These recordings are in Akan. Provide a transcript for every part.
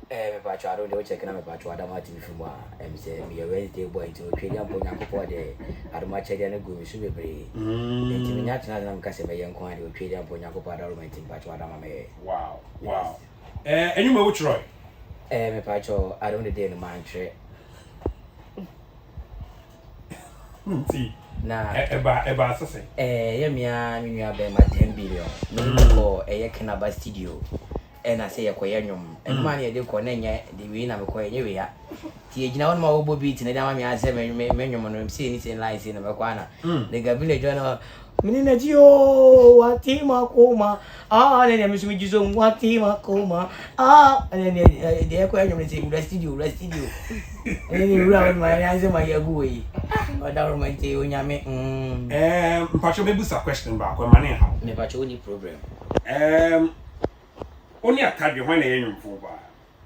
Me pacho ado de check na me pacho adama TV film a say me Wednesday boy to twedi ampo nyankopɔ de adoma chede na go mi su bebre enti me nya tena na me kase me yenko ade o twedi ampo nyankopɔ adaro me enti pacho adama me wow enyuma wo chroy me pacho ado de dey no man tre nti na eba asase ye mia me nua be ma 10 billion me ko ye Kenaba studio na say yakoye nwom enuma na ye de ko na nya de wi na me ko ye we ya ti ejina won ma wo bo beat na da ma me ase me nwom no say ni say line say na me kwa na the village no mini na ji o watima koma ne me sumi jizo watima koma ne de ko nwom say studio ni ura won ma ya say ma ya gu we o da ro ma ti o nya me mpacho be busa question ba ko ma ne ha me pacho ni problem Only a tag when I am for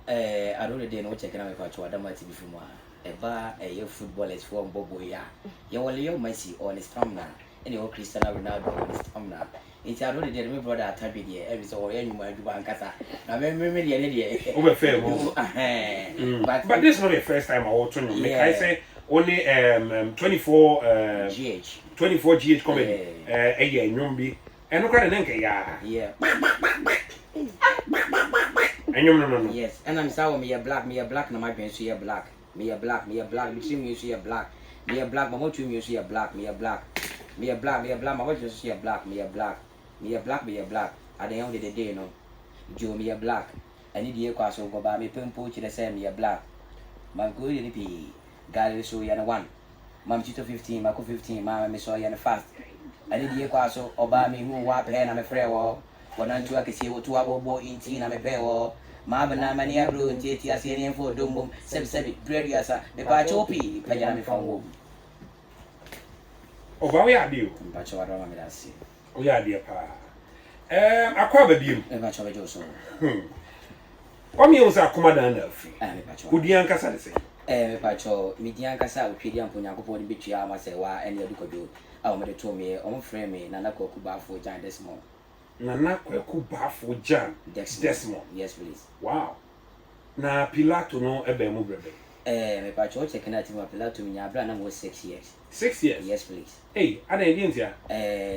I don't know no check na me pacho adama TV film a a footballers for Bobo ya you only you Messi on his stamina and you Cristiano Ronaldo on his stamina it's I don't know me brother atabi there every so or any man do bankasa na me there over fair but this is not the first time I watch you I say only 24 GH comedy nyombi eno kwa nenke ya no. Yes, and I'm sorry, me a black, na my pen, so you black. Me a black, between me, so you black. Me a black, my mom, you see a black, me a black, my wife, you see a black, me a black. At the end of the day, no. Joe, me a black. I need the equal, so go by me, pimple to the same, me a black. My good in the P. Gallery, so you one. Mam Chito 15, Mako 15, Mamma, me saw you in the fast. I need the equal, so obey me, who wap hand, I'm a frail wall. One and two, I can see what 2 hour boy in tea, I'm a pair wall. Mabana mania blue and tea, I see any for dumbo, 7 bread, yes, the pachopi, Pajami from home. Oh, why are you? Pacho, I don't want to see. Oh, yeah, dear pa. I covered you. A much of a joso. What meals are commandant of? I'm a pacho. Would the uncle say? Pacho, Midian Casa, Tridian Punaco, the bitch, I must say, why any of you I'll make it to me, on frame me, Nanako Kuba for giant this morning. Nana kwaku bafo jam Desmond. Yes please. Wow. Na Pilato no ebe mu brebe. Me pacho check na team Pilato mi nyabra na mo 6 years. 6 years? Yes please. Hey, ada ndi ntia?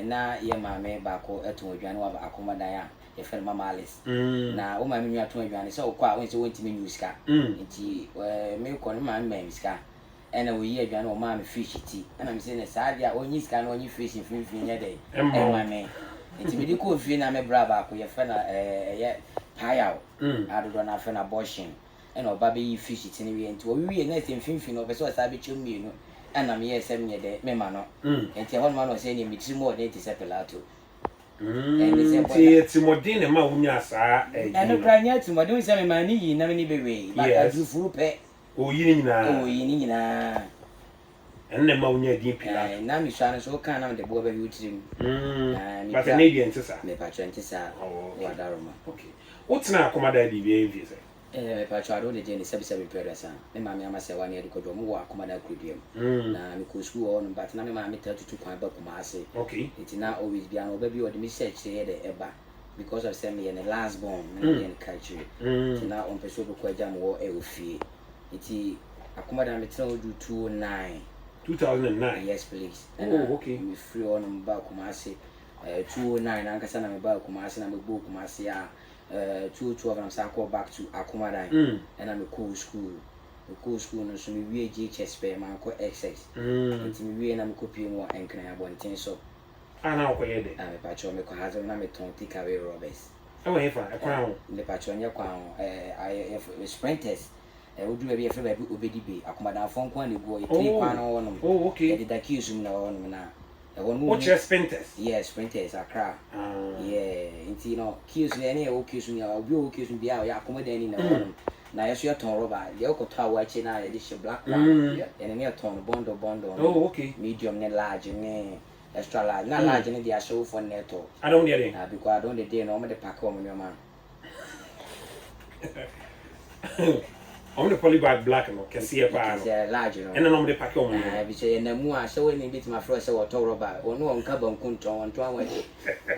Na ye maame ba ko eto adwane wa akomadan a ye fe mama Alice. Na o maame nwa to adwane so ko a won se wonti me news ka. Nti me ko no maame me ska. Ena wo yi adwane o maame fish ti. Ena me se na saade a onyi ska na onyi fish finfin ye dey. Maame It's me ko fi na me bra ba ko ye fe na ye payao adodo na fe na abortion e na oba be yi fish tini wi enti wo wi na sem finfin no be so sa be chum mi no e na me ye sem nye de me ma no enti hon ma no se ni mi tri mo de ti se Pilato ti modin na ma wunya sa e no kra nya ti modin se me ma ni yi na me ni be we ba adu furu pe o yi ni nyina and ma wunya din Pilato na mi sha no so kan na de bo ba wi trim but an Indian sisa me pa chantisa wa daroma okay what's na akomada di be envy say me pa cha do de je ni sebi peresa me ma me amase wa ne de kodo mo wa akomada kudiem na me ko school on but na me ma me tatu kwan ba kuma ase okay it na always be an obabi o de me search say de eba because of send me in the last born in country it na on peso ko jam wo e ofie it akomada me tell do 2009 yes please okay me free on ba kuma ase 209 ankasa na me ba Kumasi na me go Kumasi a 212 na sa call back to Akumadan and I'm a cool school no so me wie GHS pe man ko XX nti me wie na me copy mo enkran abonten so ana ko ye de me pa cho me ko hazo na me ton take away robbers e wo hefa e kwa ho me pa cho nya kwa sprinters wodu be fe ba obedi be Akumadan fon kwa ne go e 3 kwa no wono okay e de accuse na wono na what's your sprinters? Yes, sprinters are crap. Yeah, you know, kills any occasion, you occasion be out, accommodating now. Yes, you're torn rubber. The Oko Tower watching now, this black and a near tone, bondo. Oh, okay. Medium, large, and extra large. Not large, and they are show for netto. I don't get it. Because I don't the day, no, the pack home, your man. I'm the polybag black and can see a bar. Large, and then I'm the pack on. I say, and the more so when bit my first or told about or no on carbon kunto on 2 way.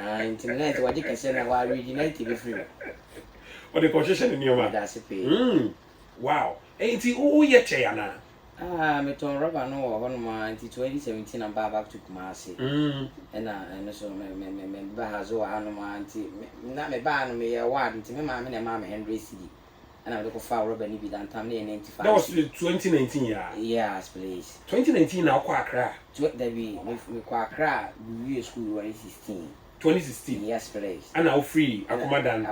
And tonight, what you can say, while reading 90 free. Or the concession in your man. That's a pay. Wow. Ain't he oh yet chayana? Me ton rubber no one man 2017 and back to Kumasi. And so me bahazo anoma anti na me ba no me ward nti me ma me na ma me 100 cedi. And I look for rubber ni bi dan tam na 95. That was 2019 yeah. Yes, please. 2019 now kwa Accra. That we kwa Accra we school 2016. 2016. Yes, please. And now free Akomadan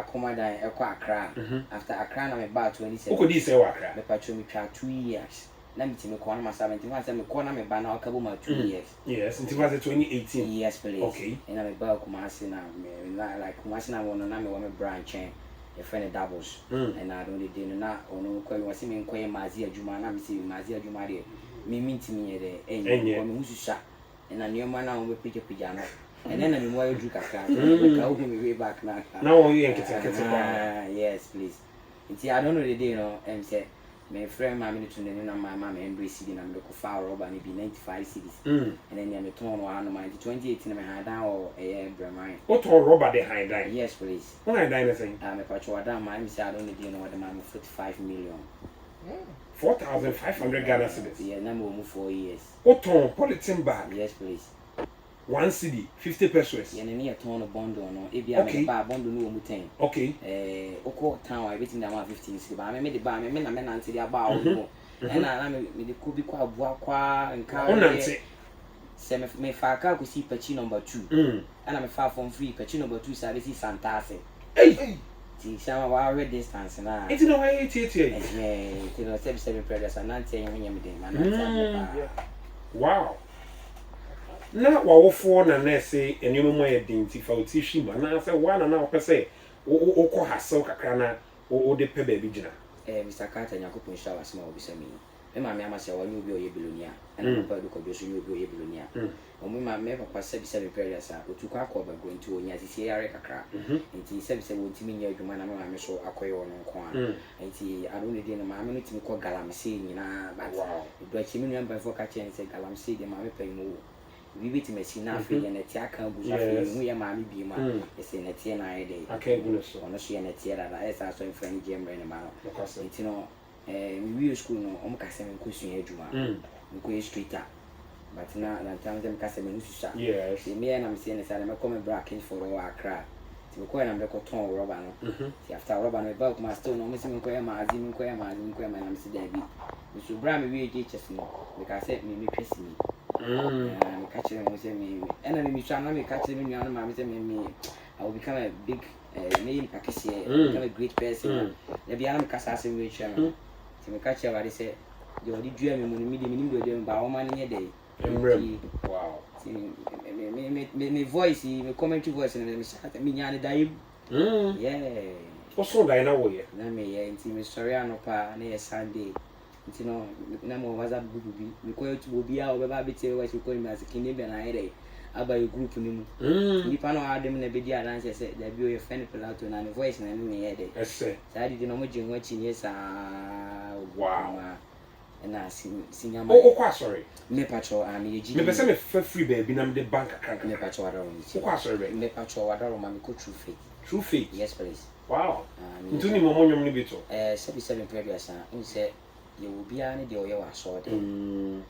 kwa Accra. After Accra na me ba 2017. Oko di say Accra. Me patcho me twa 2 years. Na me timi kwa na ma 17 one say me kwa na me ba na akabo ma 2 years. Yes, until was 2018. Yes, please. Okay. And I me ba Kumasi na like Kumasi na wono na me wa me branch a friend doubles. And I don't dey na ono kwa we say me kwa mazi adwuma na me say mazi adwuma de me mintimi ye de enye wa me hususa. And na nioma na wo be pija no. And then I'm more you kakra. Me way back now. Now you ain't yes, please. I don't know the day, say my friend, my minute to the my mama embrace it, and I'm looking for rubber and be 95 cities. And then I'm a ton one of 2018, I had down or a Brahman. What all rubber they hide that? Yes, please. When I die, anything. I'm a patch of down, my say I don't know what the man 45 million. 4,500 Ghana cedis. Yeah, number 4 years. What on polythene bag? Yes, please. 1 cedi, 50 pesos. Yeah, and a ton of bond no. If you have a bond no mutain. Okay. Oko town I betting down 15 cedi. But I made the bar, I mean, I'm anti the about. And I me the could be qua and car. Say me faka could see patchy number 2. And I'm a far from free patchy number 2 services Santase. Hey! Some of our distance now. It's no way, it's you know, 7 predators and not saying when you're wow. Na wa for na na say enyo mo ye identify otishi ma na say one na o pese o ko hassle kakra na o de pe ba bi gina Mr Katah nyakopon sha wasema obisa mi ma me ama se wa nyu bi o ye bilonia and papa do ko do so nyu bi o ye bilonia o mi ma me papa se bi se period sa otuko akọ ba go nti onya sisi yare kakra nti se bi se wo ntimi nya adwuma na ma me so akoye no nko a nti ado ne de no ma me no timi ko galamse nyina but do achi mi nwa for ka chen se galamse de ma me pa mu we bit me see na fe na tia kan bu sa fe hu ya ma me bi ma e se na tia na ye de akagu so ono so ye na tia da e sa so friend game re ne ma nti no we school no o mka se me ko su adwuma nko streeter but na time them ka se me nususa yes me na me se ne sa me come bracket for o Accra ti me ko na me ko ton rubber no ti after rubber no ba ko ma stone no me se me ko ya ma azi me ko ya ma na me se da bi so bra me we just no because say me twesi ni catch him say me and me try me catch him me say me I will become a big name Pakistan become a great person the be am kasa say we try me catch him say you already dream me me do ba o man here dey wow me voice me commentary voice me say me nya dai yeah also dai na wo ye na me yeah nti me sorry anopa na Sunday nti no na mo WhatsApp group bi me ko YouTube obi a obeba beti we ko ni as kini be na ere aba your group ni mu nipa no adem na be di adanse se da bi o ye fan Pilato na voice na me ye de ese sa di no mo je nwa chi ni sa wow na Seniorman o kwa sorry me patcho am ye ji me pese me fa free baby na me de bank account me patcho wadaro ni o kwa sorry be me patcho wadaro ma me ko true faith yes please wow ntuni mo mo nyom ni bi to 77 previous na say ye will be any day or you are so there.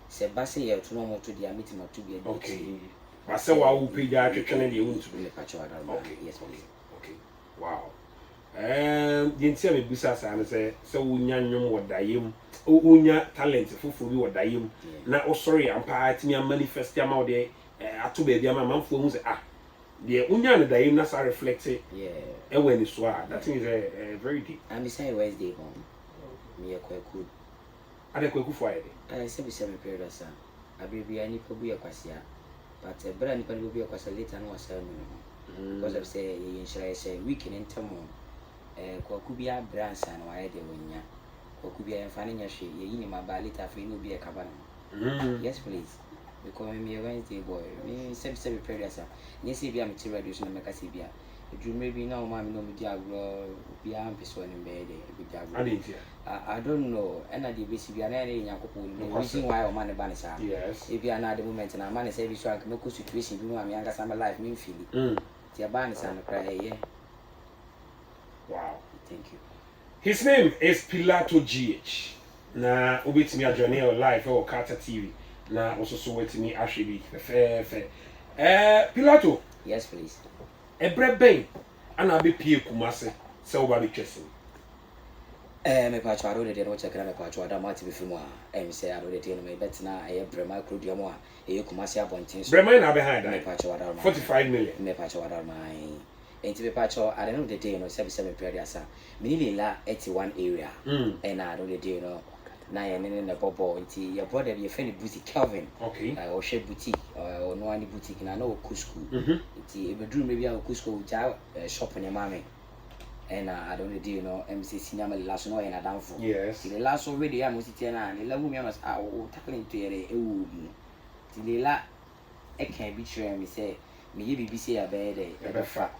Say, Bassy, you to know more to the meeting or to be okay. I say, why will pay that training the wound to be a patch of okay, yes, please. Okay, wow. Didn't say me Bussas and say, so Unyan what Dayim, Unya talent, Fufu, what Dayim. Now, oh, sorry, I'm parting your manifest your mouth there. I to be a man for ah. The Unyan Dayim, that's a reflected. Yeah, and when it's why that is a very deep. I'm saying Wednesday home. Me a quite good. I don't go for it. I said, 7 period, sir. I be any probably a quasia, but a brand will be a quasa later no ceremony. Because I say, shall I say, weekend in Tomo, Kwakubia brands and why they win ya. Kwakubia and finding your shade, ye my ballet after you will be a cabana. Yes, please. Because me a Wednesday boy, me 7 period, sir. Yes, if you are material, you should make a CBA. You maybe now, mammy, no media, be ambitious in bed. I don't know. And I did basically an area in Yakupu. Reason why I'm on the banner. Yes. If you are not the moment and I'm on a service, so I can no situation. You know, I'm younger, I'm alive, mean feeling. The banner and cry, yeah. Wow. Thank you. His name is Pilato GH. Na ubitimi ajoni live or Katah TV. Na also so wetimi ahwebi fair. Pilato. Yes, please. Ebreben ana be pie Kumase se oba be twese. Me pacho aro de no check na me pacho ada mati be fimu a say aro de no me bet na brema krodium a Kumase abontin so. Brema na behind me that. pacho ada 45 million. Me pacho ada my enti me pacho ada no de day no 77 period asa. Me ni Layla 81 area. And I aro de no na ye ne na bobo nti your brother be friend boutique Kelvin. Okay. O she boutique or no any boutique na no kusku. Nti e bedroom maybe a kusku ja shop ne mame. And I don't know MC Seniorman Layla no and adamfo. Yes. The last already am sitting na Layla wu me am tackling to ere ewu. Ti Layla e can be sure me say me ye BBC a be dey e be fa.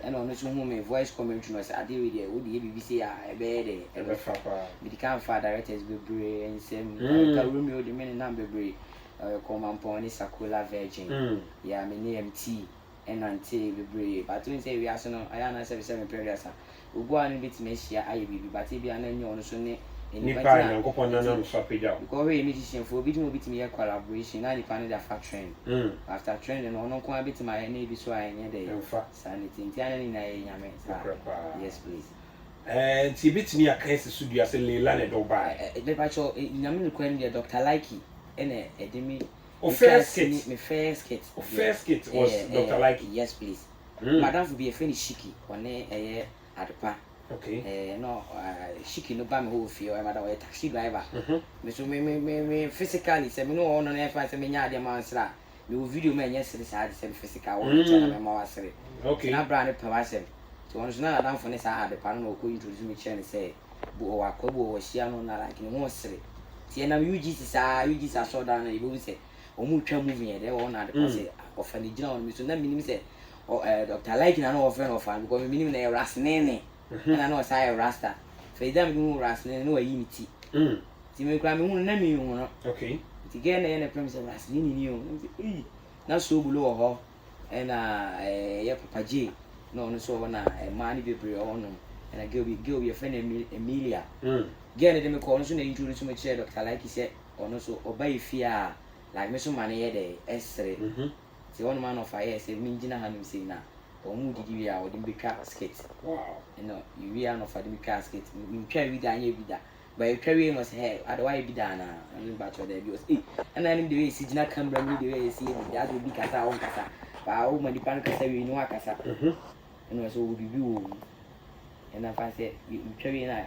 And on so hu me voice commentary no say ade we dey wo dey BBC a e be dey e be fa. Me di kan fa directors be bre and same ka Romeo de me na be bre come on ni Sakula Virgin. Yeah, me name T and until be bre. But when say we are so no I am 77 period asa. Ugo an bit me share aye bibi but e bia na nyo no so ne Nipa na nkopon na na so peja. Because we musician for bit me collaboration na nipa na da factory. After training no no ko bit my na bi so anye dey. Sanity nti ana ni na ye nyame. Yes please. Ti bit me akanse studio ase Layla ne do ba. Me pa cho nyame no kwan dey Dr. Likey ene edemi first kit. Me first kit. First kit was Dr. Likey. Yes please. Madam for be a friend Shiki one adepa. Okay. No, Shiki no ba me ho fie o madam a taxi driver. Me so me physically say me no on na fa say me nya de man sra. Me video me nya sere sa say physical one channel me ma wasere. Okay. Na brand pe wasem. So on so na adam for ne sa adepa no ko introduce me chain say bo wa ko bo wa hia no na like ne ho sere. Tie na UG sa so down na e bo say o mu twa movie e de wo na adepa say ofa ni gina on me so na minim say Dr. Likey na no offer no fan because minim na e rasnene. And I know say rasta. For them you rasnene no ayi miti. Ti me kra me hu na me hu no. Okay. Ti ge na ye na premise rasnene ni o. Na so bulo wo ho. And ye papa J no so na man ni bebre o no. And I girl be friend Emilia. Ge na de me call no so na introduce me che Dr. Likey say ono so obai fia like me so man ye de esre. Ti one man of fire say me ngina hanum say na omu didi wi a odin be casket. Wow. You know, you we are not for the casket. We try with anya bi da. But you carry must hey, otherwise bi da na. And ba to there because and I the way see na camera me the way see that will be kasa on kasa. Ba o ma di pan kasa we no akasa. And also we be o. And I fancy you carry na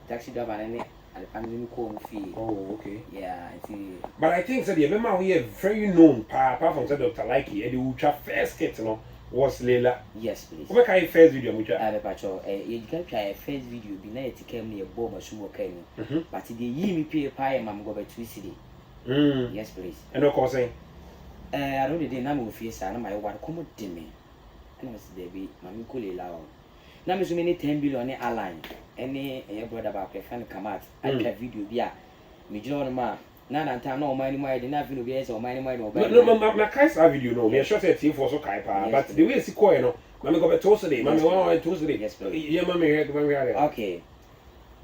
taxi driver and the pan ko fee. Oh, okay. Yeah, I see. But I think that the remember we are very known apart from Dr. Likey and the ultra first kit no was Layla. Yes, please. What kind of first video mucha? I pacho you can try a first video be na it came near bomb or sumo kenny. But the ye me pay pie mam go by 2 city. Yes, please. And of course I don't the name of face and my one come to me. And was there be mammy cool lao. Now so many 10 billion airline. Any brother about a fan come out. I try video bia. Me join ma. Na time no money more than nothing be so money more no. No, my Kaisa video no. Me sure say team for so kai pa. But the way see coin no. Mami go be toasted. Mami want toasted. Yes, please. Yeah, mami when we are there. Okay.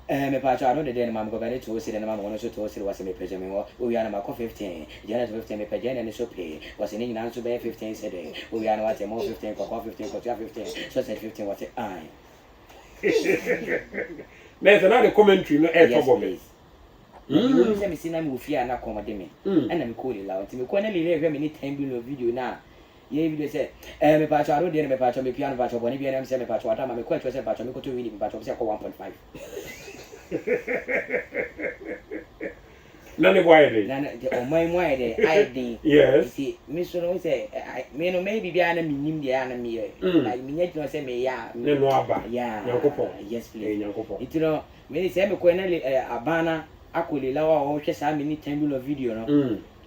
Me pacho I know the day mama go be toasted and mama want to toasted was me page me we are na 15. Janet 15 me page and so pay. Was in na so be 15 said. We are na what more 15 ko 15 ko 15. So say 15 what I. There's another commentary no air trouble me. You say me see na me ofia na come de me. And na me call it loud. Me ko na me me 10 billion video na. Ye video say me pacho I don't dey me pacho me piano pacho boni bi na me say me pacho ata ma me ko say pacho me ko to win me pacho say ko 1.5. None why dey. Na o mai mai dey I dey. Yes. See me so no say me no maybe bi na me nim dey na me like me nyɛ no say me ya. Ne no aba. Yeah. Yankopon. Yes please. Yankopon. It no me say me ko na abana akolela wa o hwɛ sa me ni 10 billion video no.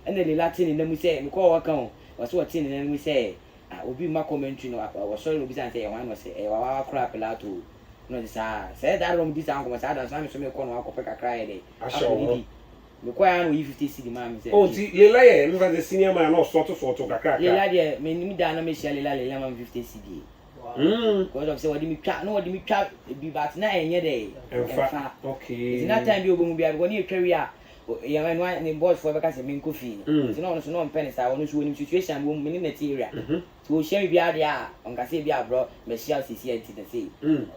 And the Latin na mu say me ko wa kan was what in na mu say obi ma commentary no was sorry obi say one was say wa kra Pilato no this say that room this am say that so me ko no akɔ peka cry dey. Me ko ya no 50 cedi ma me say. Oh, ti Layla ye me the senior man no sort kakra. Layla dey me nim da na me share Layla ma 50 cedi. because of say what me twa no what me twa bi but na enye dey emfa okay it's not time bi obomu bia because ni twa a ya man one ni boss for because me nko fi so no so no pen sa wono so woni situation bo mu ni na area so share me bia dia on ka say bia bro me share CC and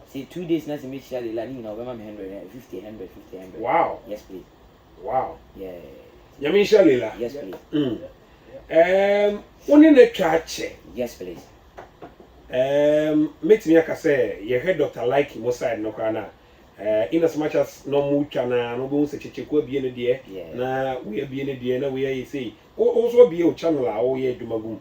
say 2 days na say me share the line na over me 100 wow yes please wow yeah yami share Layla yes please oni na twa che yes please metimi aka say ye head doctor like mo side no kana in as much as no mucha na no bo se chechekwa bie ne de na we bie ne de na we say also bie o channel a o ye dumagum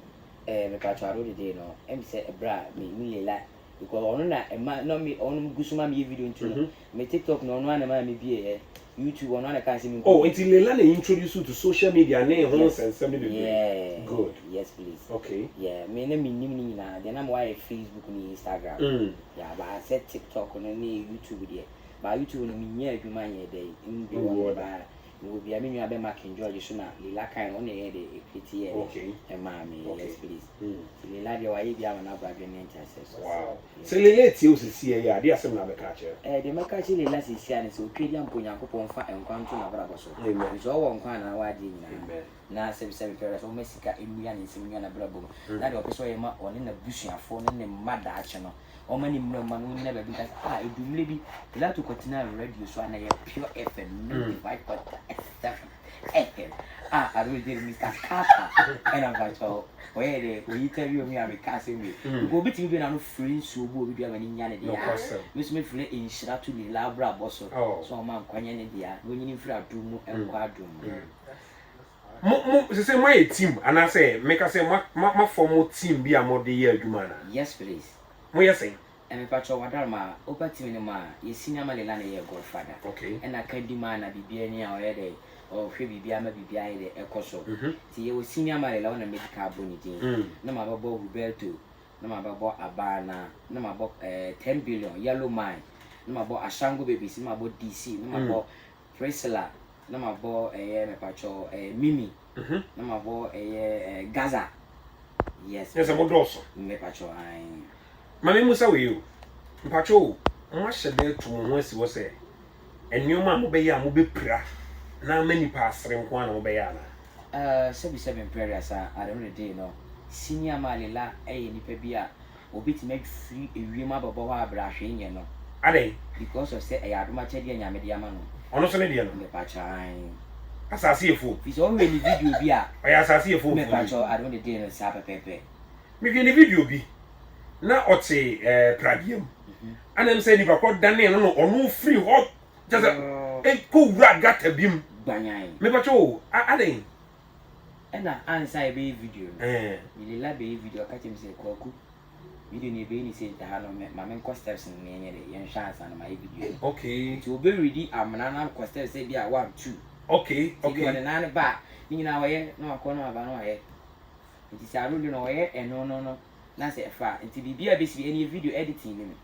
me pa charo de no em say bra me Layla because ono na no me ono gusuma me video ntu me TikTok no ono na ma me bie YouTube ono na kan se me oh until Layla na introduce you to social media na ho sense me be yeah good yes please okay yeah me na me nim ni na then am why Facebook ni Instagram yeah but I said TikTok no ni YouTube there ba YouTube no me nya adwuma ye dey mbi won ba no bi a me nwa be mark George so na Layla kan on ye dey equity ye okay e ma me yes please Layla dey why bi am na bra be me interest wow so Layla ti o se sie ya dey asem na be ka che dey make ka che Layla se sia ne so twedi ampo Nyankopon fa enkwanto na bra so so wo nkwan na wa di nyina na se pere so mesika emia ne se na bra bom na de opeso ye ma one na busuafo ne mmada a che no o mani mno manu na be because edumle bi Pilato continue radio so na ye pure FM 95.7 FM I really did Mr Katah and I'm like oh where they we interview me and we can say me go bit me na no free so bo bi amani nya ne dia me so me free inshira to Layla bra boss so man kwanye ne dia go nyini free adumu enko adumu mo say my team and I say make I say ma form team bi amode ye adwuma na yes please mo yes and me pacho wadarma opa team ni ma ye Seniorman Layla na ye godfather okay and akadima na bibia ni a o dey o hwe bibia ma bibia ye ekoso ti ye Seniorman Layla na medical bonity na ma babo Huberto na ma babo Abana na ma babo 10 billion yellow mine na ma babo Ashango babies na ma babo DC na ma babo Priscilla na ma babo me pacho Mimi na ma babo Gaza yes yes mo doso me pacho ai mami musa we you mpacho mo hyede to mo ho asi wo se enioma mo be ya mo be pira na mani pa asre nko na mo be ya na 77 prayers I don't know no Seniorman Layla nipa bi a obiti make free ewiem ababo ho abra hwe nye no ade because of say adoma chede nyame de ama no ono so ne de no me pacho ai asase efo fi so we ni video bi a o ya asase efo me pacho I don't know no sa pepepe me vi ni video bi na ote pragiam anem say ni ba ko dane no ono free ho just ko wura gata bim banyan me pacho ade ena answer be video Layla be video ka tem say kwaku video ni be ni say ta no ma men ko steps ni enye de yen chance na ma video okay to be ready amana na ko steps say bia 1 2 okay okay ni na ba ni na waye na ko na ba no waye nti say aro no waye no na say fa nti bibia be si any video editing ni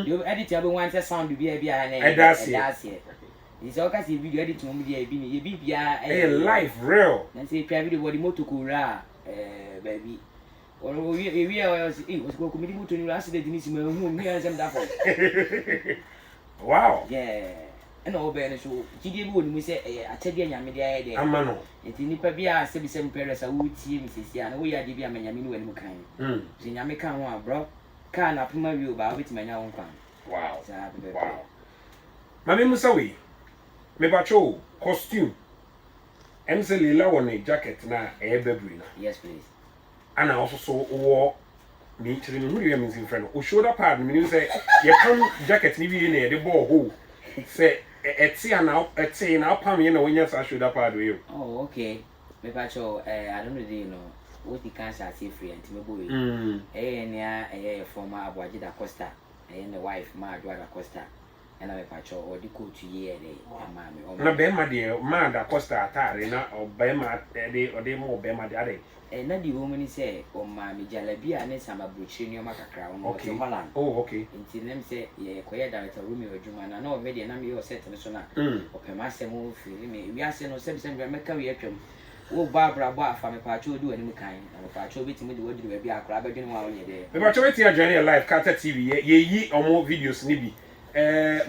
you edit ya be want sound bibia bia na edase is all kasi video editing mo dia bi ni ye bibia live real na say try video body moto kura baby we was go comedy moto ni accident ni si ma hu mi an sem da for wow yeah and obe no so gidie bi woni mu say atade nyame dia ye de amano enti nipa bi a se bi sem parents a wutie mi sisia na wo ya de bi amanya mi ni wani mu kan so nyame kan ho a bro kan na puma wi o ba obeti manya won kan wow mami musa we me bacho costume emse Layla won jacket na ebebri na yes please ana also so wo me chiri me hu ye me zin friend o shoulder pad me say ye kan jacket ni bi na ye de ball ho say eti na pam ye na wonya sa shoulder pad we oh okay me bacho I don't know what the cancer say free and me boy nia former Abuaji da Costa the wife ma Adwa da Costa and I pacho or the coat ye amami na be ma de ma da Costa atare na obema de mo be ma de ade na the woman say o ma mi jalabia ne sama bruchi ni o makakra o okay Holland oh okay nti nem say ye koye director Rumi Ojuma na o me de na me o set me so na o pema se mo feel me wi ase no se me meka wi atwam wo Barbara ba fa me pacho do ani kan me pacho betimi de wodi we bia akra bedwene wa onye de me pacho wetin adwane live Katah TV ye yi omo videos ni bi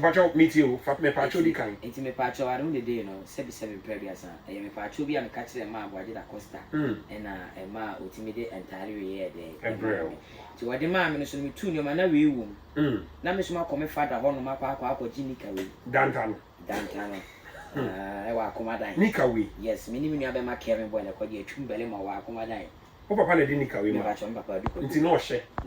pacho meet you fa me pacho di kan enti me pacho wa no de no sebi previous e me pacho bi am ka kire ma Abuaje da Costa na e ma otimi de entire we ye de ti wodi ma me no so me tu ni ma na we wum na me so ma come father ho no ma kwa jinika we dantano wa komadan nika we yes minimi nua be ma Kevin boy na kwa di atwum bele ma wa komadan o papa na di nika we ma papa du ko nti no hye